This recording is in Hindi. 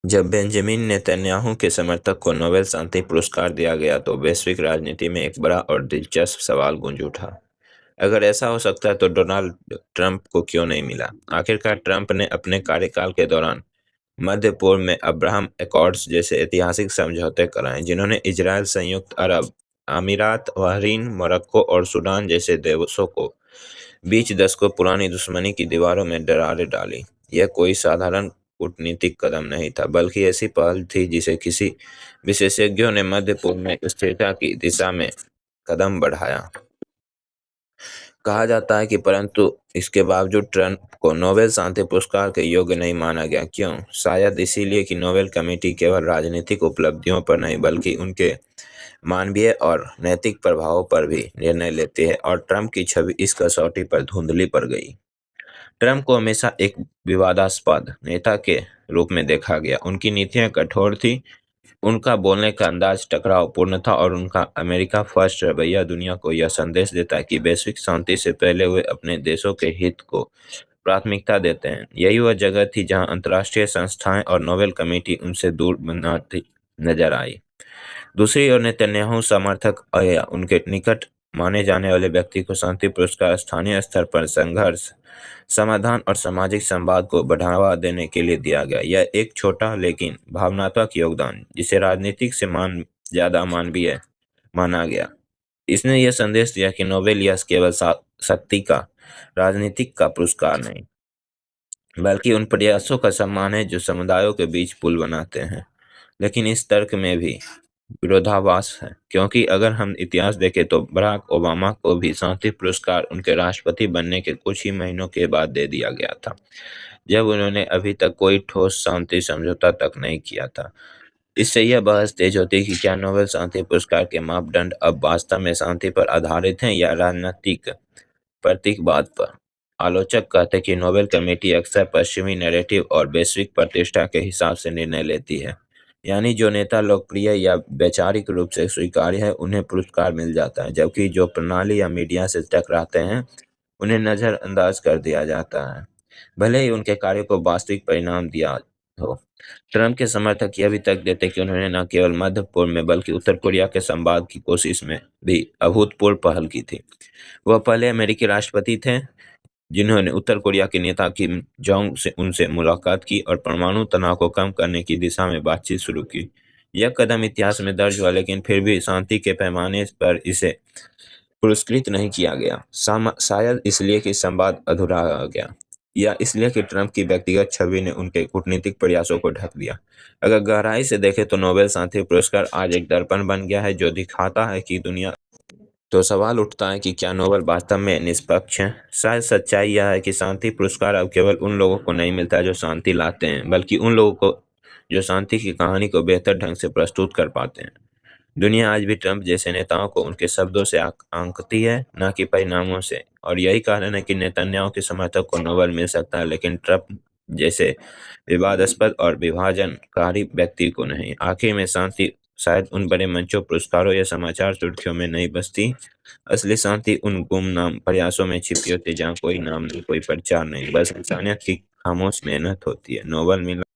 जब बेंजामिन नेतन्याहू के समर्थक को नोबेल शांति पुरस्कार दिया गया तो वैश्विक राजनीति में एक बड़ा और दिलचस्प सवाल गूंज उठा। अगर ऐसा हो सकता है तो डोनाल्ड ट्रंप को क्यों नहीं मिला? आखिरकार ट्रंप ने अपने कार्यकाल के दौरान मध्य पूर्व में अब्राहम एकॉर्ड्स जैसे ऐतिहासिक समझौते कराए, जिन्होंने इजरायल, संयुक्त अरब अमीरात, बहरीन, मोरक्को और सूडान जैसे देशों को बीच दशकों पुरानी दुश्मनी की दीवारों में दरारें डाली। यह कोई साधारण कूटनीतिक कदम नहीं था, बल्कि ऐसी पहल थी जिसे किसी विशेषज्ञों ने मध्य पूर्व में स्थिरता की दिशा में कदम बढ़ाया कहा जाता है कि परंतु इसके बावजूद ट्रंप को नोबेल शांति पुरस्कार के योग्य नहीं माना गया। क्यों? शायद इसीलिए कि नोबेल कमेटी केवल राजनीतिक उपलब्धियों पर नहीं बल्कि उनके मानवीय और नैतिक प्रभावों पर भी निर्णय लेती है, और ट्रंप की छवि इस कसौटी पर धुंधली पड़ गई। ट्रंप को हमेशा एक विवादास्पद नेता के रूप में देखा गया। उनकी नीतियां कठोर थी, उनका बोलने का अंदाज टकरावपूर्ण था और उनका अमेरिका फर्स्ट रवैया दुनिया को यह संदेश देता है कि वैश्विक शांति से पहले वे अपने देशों के हित को प्राथमिकता देते हैं। यही वह जगह थी जहां अंतर्राष्ट्रीय संस्थाएं और नोबेल कमेटी उनसे दूर बनाती नजर आई। दूसरी ओर नेतन्याहू समर्थक या उनके निकट माने जाने वाले व्यक्ति को शांति पुरस्कार स्थानीय स्तर पर संघर्ष, समाधान और सामाजिक संवाद को बढ़ावा देने के लिए दिया गया। यह एक छोटा लेकिन भावनात्मक योगदान, जिसे राजनीतिक से ज्यादा मानवीय माना गया। इसने यह संदेश दिया कि नोबेल यह केवल शक्ति का, राजनीतिक का पुरस्कार नहीं, बल्कि उन प्रयासों का सम्मान है जो समुदायों के बीच पुल बनाते हैं। लेकिन इस तर्क में भी विरोधाभास है, क्योंकि अगर हम इतिहास देखें तो बराक ओबामा को भी शांति पुरस्कार उनके राष्ट्रपति बनने के कुछ ही महीनों के बाद दे दिया गया था, जब उन्होंने अभी तक कोई ठोस शांति समझौता तक नहीं किया था। इससे यह बहस तेज होती है कि क्या नोबेल शांति पुरस्कार के मापदंड अब वास्तव में शांति पर आधारित हैं या राजनीतिक प्रतीकवाद पर। आलोचक कहते हैं कि नोबेल कमेटी अक्सर पश्चिमी नैरेटिव और वैश्विक प्रतिष्ठा के हिसाब से निर्णय लेती है, यानी जो नेता लोकप्रिय या वैचारिक रूप से स्वीकार्य है उन्हें पुरस्कार मिल जाता है, जबकि जो प्रणाली या मीडिया से टकराते हैं उन्हें नजरअंदाज कर दिया जाता है, भले ही उनके कार्य को वास्तविक परिणाम दिया हो। ट्रंप के समर्थक यह भी तर्क देते कि उन्होंने न केवल मध्य पूर्व में बल्कि उत्तर कोरिया के संवाद की कोशिश में भी अभूतपूर्व पहल की थी। वह पहले अमेरिकी राष्ट्रपति थे जिन्होंने उत्तर कोरिया के नेता किम जोंग से उनसे मुलाकात की और परमाणु तनाव को कम करने की दिशा में बातचीत शुरू की। यह कदम इतिहास में दर्ज हुआ, लेकिन फिर भी शांति के पैमाने पर इसे पुरस्कृत नहीं किया गया। शायद इसलिए कि संवाद अधूरा रह गया, या इसलिए कि ट्रंप की व्यक्तिगत छवि ने उनके कूटनीतिक प्रयासों को ढक दिया। अगर गहराई से देखें तो नोबेल शांति पुरस्कार आज एक दर्पण बन गया है जो दिखाता है कि दुनिया। तो सवाल उठता है कि क्या नोबेल वास्तव में निष्पक्ष है? शायद सच्चाई यह है कि शांति पुरस्कार अब केवल उन लोगों को नहीं मिलता जो शांति लाते हैं, बल्कि उन लोगों को जो शांति की कहानी को बेहतर ढंग से प्रस्तुत कर पाते हैं। दुनिया आज भी ट्रंप जैसे नेताओं को उनके शब्दों से आंकती है, न कि परिणामों से, और यही कारण है कि नेतन्याहू के समर्थक को नोबेल मिल सकता है, लेकिन ट्रंप जैसे विवादास्पद और विभाजनकारी व्यक्ति को नहीं। आखिर में शांति शायद उन बड़े मंचों, पुरस्कारों या समाचार सुर्खियों में नहीं बसती। असली शांति उन गुमनाम प्रयासों में छिपी होती है जहाँ कोई नाम नहीं, कोई प्रचार नहीं, बस इंसानियत की खामोश मेहनत होती है। नोबेल मिला